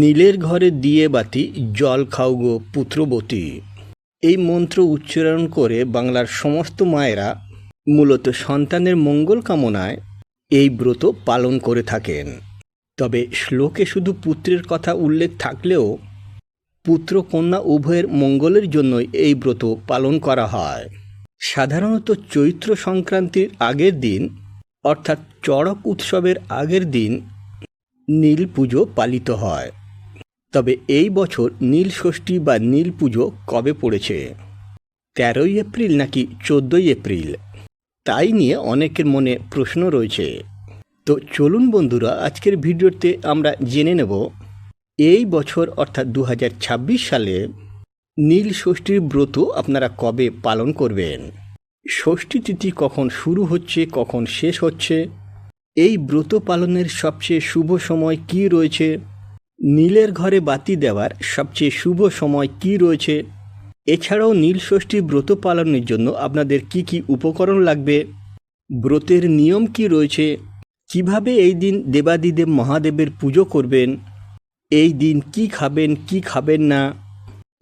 নীলের ঘরে দিয়ে বাতি জল খাও গো পুত্রবতী। এই মন্ত্র উচ্চারণ করে বাংলার সমস্ত মায়েরা মূলত সন্তানের মঙ্গল কামনায় এই ব্রত পালন করে থাকেন। তবে শ্লোকে শুধু পুত্রের কথা উল্লেখ থাকলেও পুত্র কন্যা উভয়ের মঙ্গলের জন্যই এই ব্রত পালন করা হয়। সাধারণত চৈত্র সংক্রান্তির আগের দিন অর্থাৎ চড়ক উৎসবের আগের দিন নীল পুজো পালিত হয়। তবে এই বছর নীল ষষ্ঠী বা নীল পুজো কবে পড়েছে, 13ই এপ্রিল নাকি 14ই এপ্রিল, তাই নিয়ে অনেকের মনে প্রশ্ন রয়েছে। তো চলুন বন্ধুরা, আজকের ভিডিওতে আমরা জেনে নেব এই বছর অর্থাৎ 2026 সালে নীল ষষ্ঠীর ব্রত আপনারা কবে পালন করবেন, ষষ্ঠী তিথি কখন শুরু হচ্ছে কখন শেষ হচ্ছে, এই ব্রত পালনের সবচেয়ে শুভ সময় কি রয়েছে, নীলের ঘরে বাতি দেওয়ার সবচেয়ে শুভ সময় কি রয়েছে, এছাড়াও নীল ষষ্ঠী ব্রত পালনের জন্য আপনাদের কি কি উপকরণ লাগবে, ব্রতের নিয়ম কি রয়েছে, কিভাবে এই দিন দেবাদিদেব মহাদেবের পুজো করবেন, এই দিন কি খাবেন কি খাবেন না,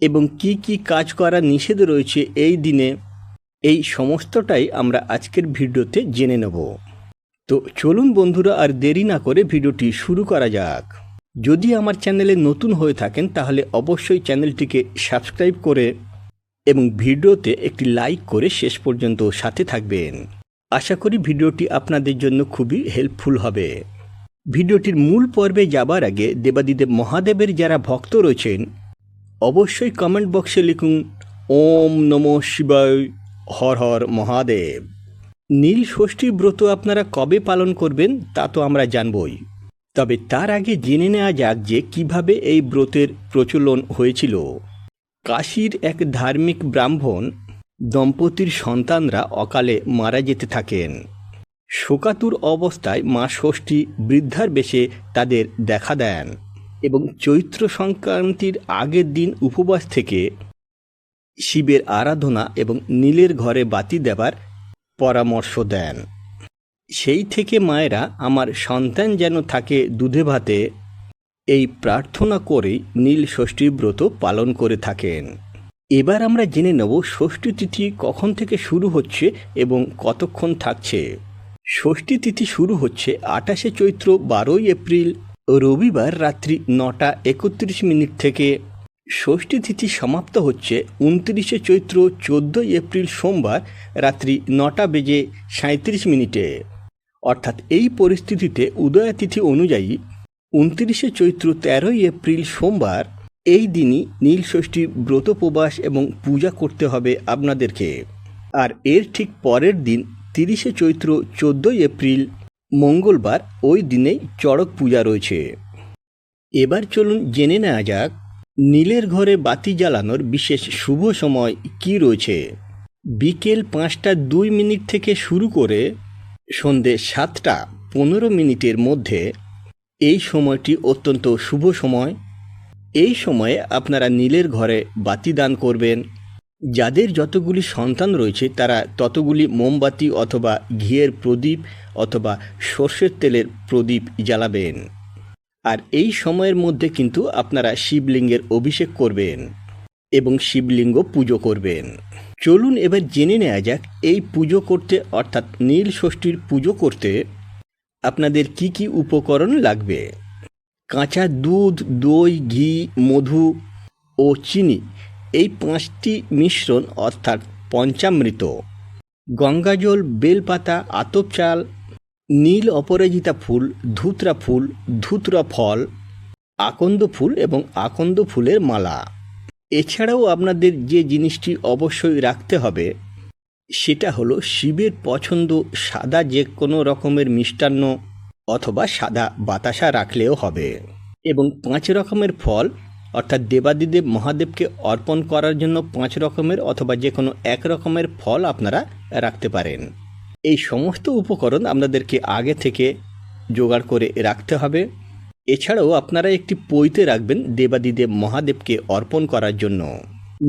এবং কি কি কাজ করা নিষেধ রয়েছে এই দিনে, এই সমস্তটাই আমরা আজকের ভিডিওতে জেনে নেব। তো চলুন বন্ধুরা, আর দেরি না করে ভিডিওটি শুরু করা যাক। যদি আমার চ্যানেলে নতুন হয়ে থাকেন তাহলে অবশ্যই চ্যানেলটিকে সাবস্ক্রাইব করে এবং ভিডিওতে একটি লাইক করে শেষ পর্যন্ত সাথে থাকবেন। আশা করি ভিডিওটি আপনাদের জন্য খুবই হেল্পফুল হবে। ভিডিওটির মূল পর্বে যাবার আগে দেবাদিদেব মহাদেবের যারা ভক্ত রয়েছেন অবশ্যই কমেন্ট বক্সে লিখুন ওম নমঃ শিবায়, হর হর মহাদেব। নীল ষষ্ঠী ব্রত আপনারা কবে পালন করবেন তা তো আমরা জানবই, তবে তার আগে জেনে নেওয়া যাক যে কিভাবে এই ব্রতের প্রচলন হয়েছিল। কাশীর এক ধার্মিক ব্রাহ্মণ দম্পতির সন্তানরা অকালে মারা যেতে থাকেন। শোকাতুর অবস্থায় মা ষষ্ঠী বৃদ্ধার বেশে তাদের দেখা দেন এবং চৈত্র সংক্রান্তির আগের দিন উপবাস থেকে শিবের আরাধনা এবং নীলের ঘরে বাতি দেবার পরামর্শ দেন। সেই থেকে মায়েরা আমার সন্তান যেন থাকে দুধে ভাতে এই প্রার্থনা করেই নীল ষষ্ঠী ব্রত পালন করে থাকেন। এবার আমরা জেনে নেব ষষ্ঠী তিথি কখন থেকে শুরু হচ্ছে এবং কতক্ষণ থাকছে। ষষ্ঠী তিথি শুরু হচ্ছে 28শে চৈত্র 12ই এপ্রিল রবিবার রাত্রি 9:31 থেকে। ষষ্ঠী তিথি সমাপ্ত হচ্ছে 29শে চৈত্র 14ই এপ্রিল সোমবার রাত্রি 9:37। অর্থাৎ এই পরিস্থিতিতে উদয়া তিথি অনুযায়ী 29শে চৈত্র 13ই এপ্রিল সোমবার এই দিনই নীল ষষ্ঠী ব্রতোপবাস এবং পূজা করতে হবে আপনাদেরকে। আর এর ঠিক পরের দিন 30শে চৈত্র 14ই এপ্রিল মঙ্গলবার ওই দিনেই চড়ক পূজা রয়েছে। এবার চলুন জেনে নেওয়া যাক নীলের ঘরে বাতি জ্বালানোর বিশেষ শুভ সময় কি রয়েছে। বিকেল 5:02 থেকে শুরু করে সন্ধে 7:15 মধ্যে এই সময়টি অত্যন্ত শুভ সময়। এই সময়ে আপনারা নীলের ঘরে বাতি দান করবেন। যাদের যতগুলি সন্তান রয়েছে তারা ততগুলি মোমবাতি অথবা ঘিয়ের প্রদীপ অথবা সর্ষের তেলের প্রদীপ জ্বালাবেন। আর এই সময়ের মধ্যে কিন্তু আপনারা শিবলিঙ্গের অভিষেক করবেন এবং শিবলিঙ্গ পুজো করবেন। চলুন এবার জেনে নেওয়া যাক এই পুজো করতে অর্থাৎ নীল ষষ্ঠীর পুজো করতে আপনাদের কি কি উপকরণ লাগবে। কাঁচা দুধ, দই, ঘি, মধু ও চিনি এই 5টি মিশ্রণ অর্থাৎ পঞ্চামৃত, গঙ্গাজল, বেলপাতা, আতপ চাল, নীল অপরাজিতা ফুল, ধুতরা ফুল, ধুতরা ফল, আকন্দ ফুল এবং আকন্দ ফুলের মালা। এছাড়াও আপনাদের যে জিনিসটি অবশ্যই রাখতে হবে সেটা হলো শিবের পছন্দ সাদা যে কোনো রকমের মিষ্টান্ন অথবা সাদা বাতাসা রাখলেও হবে, এবং 5 রকমের ফল অর্থাৎ দেবাদিদেব মহাদেবকে অর্পণ করার জন্য 5 রকমের অথবা যে কোনো 1 রকমের ফল আপনারা রাখতে পারেন। এই সমস্ত উপকরণ আপনাদেরকে আগে থেকে জোগাড় করে রাখতে হবে। এছাড়াও আপনারা একটি পৈতে রাখবেন দেবাদিদেব মহাদেবকে অর্পণ করার জন্য।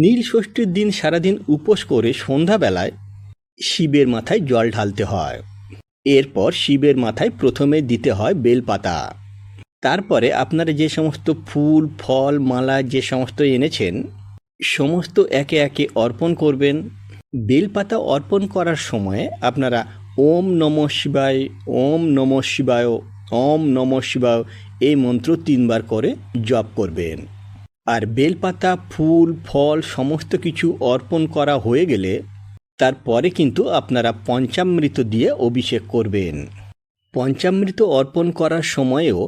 নীল ষষ্ঠীর দিন সারাদিন উপোস করে সন্ধ্যাবেলায় শিবের মাথায় জল ঢালতে হয়। এরপর শিবের মাথায় প্রথমে দিতে হয় বেলপাতা, তারপরে আপনারা যে সমস্ত ফুল ফল মালা যে সমস্ত এনেছেন সমস্ত একে একে অর্পণ করবেন। বেলপাতা অর্পণ করার সময় আপনারা ওম নমঃ শিবায়, ওম নমঃ শিবায়, ওম নমঃ শিবায় এই মন্ত্র 3 বার করে জপ করবেন। আর বেলপাতা ফুল ফল সমস্ত কিছু অর্পণ করা হয়ে গেলে তারপরে কিন্তু আপনারা পঞ্চামৃত দিয়ে অভিষেক করবেন। পঞ্চামৃত অর্পণ করার সময়েও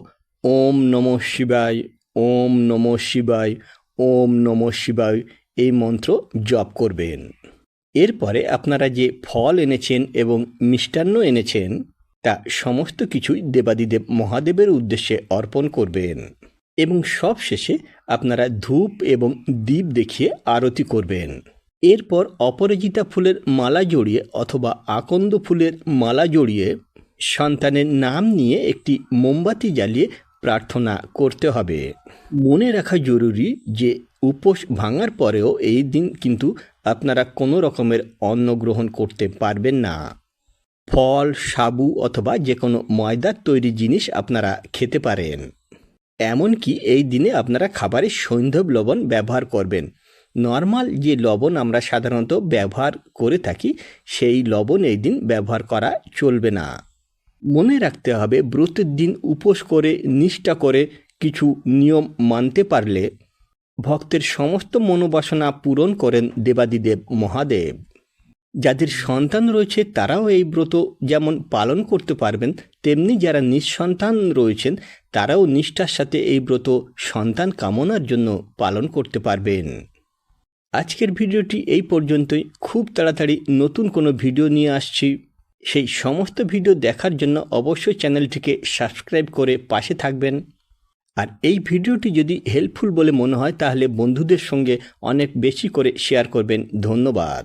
ওম নমঃ শিবায়, ওম নমঃ শিবায়, ওম নমঃ শিবায় এই মন্ত্র জপ করবেন। এরপরে আপনারা যে ফল এনেছেন এবং মিষ্টান্ন এনেছেন তা সমস্ত কিছুই দেবাদিদেব মহাদেবের উদ্দেশ্যে অর্পণ করবেন এবং সবশেষে আপনারা ধূপ এবং দীপ দেখিয়ে আরতি করবেন। এরপর অপরাজিতা ফুলের মালা জড়িয়ে অথবা আকন্দ ফুলের মালা জড়িয়ে সন্তানের নাম নিয়ে একটি মোমবাতি জ্বালিয়ে প্রার্থনা করতে হবে। মনে রাখা জরুরি যে উপোস ভাঙার পরেও এই দিন কিন্তু আপনারা কোনো রকমের অন্ন গ্রহণ করতে পারবেন না। ফল সাবু অথবা যে কোনো ময়দার তৈরি জিনিস আপনারা খেতে পারেন। এমনকি এই দিনে আপনারা খাবারে সৈন্ধব লবণ ব্যবহার করবেন। নর্মাল যে লবণ আমরা সাধারণত ব্যবহার করে থাকি সেই লবণ এই দিন ব্যবহার করা চলবে না। মনে রাখতে হবে ব্রতের দিন উপোস করে নিষ্ঠা করে কিছু নিয়ম মানতে পারলে ভক্তের সমস্ত মনোবাসনা পূরণ করেন দেবাদিদেব মহাদেব। যাদের সন্তান রয়েছে তারাও এই ব্রত যেমন পালন করতে পারবেন, তেমনি যারা নিঃসন্তান রয়েছেন তারাও নিষ্ঠার সাথে এই ব্রত সন্তান কামনার জন্য পালন করতে পারবেন। আজকের ভিডিওটি এই পর্যন্তই। খুব তাড়াতাড়ি নতুন কোনো ভিডিও নিয়ে আসছি। সেই সমস্ত ভিডিও দেখার জন্য অবশ্যই চ্যানেলটিকে সাবস্ক্রাইব করে পাশে থাকবেন। আর এই ভিডিওটি যদি হেল্পফুল বলে মনে হয় তাহলে বন্ধুদের সঙ্গে অনেক বেশি করে শেয়ার করবেন। ধন্যবাদ।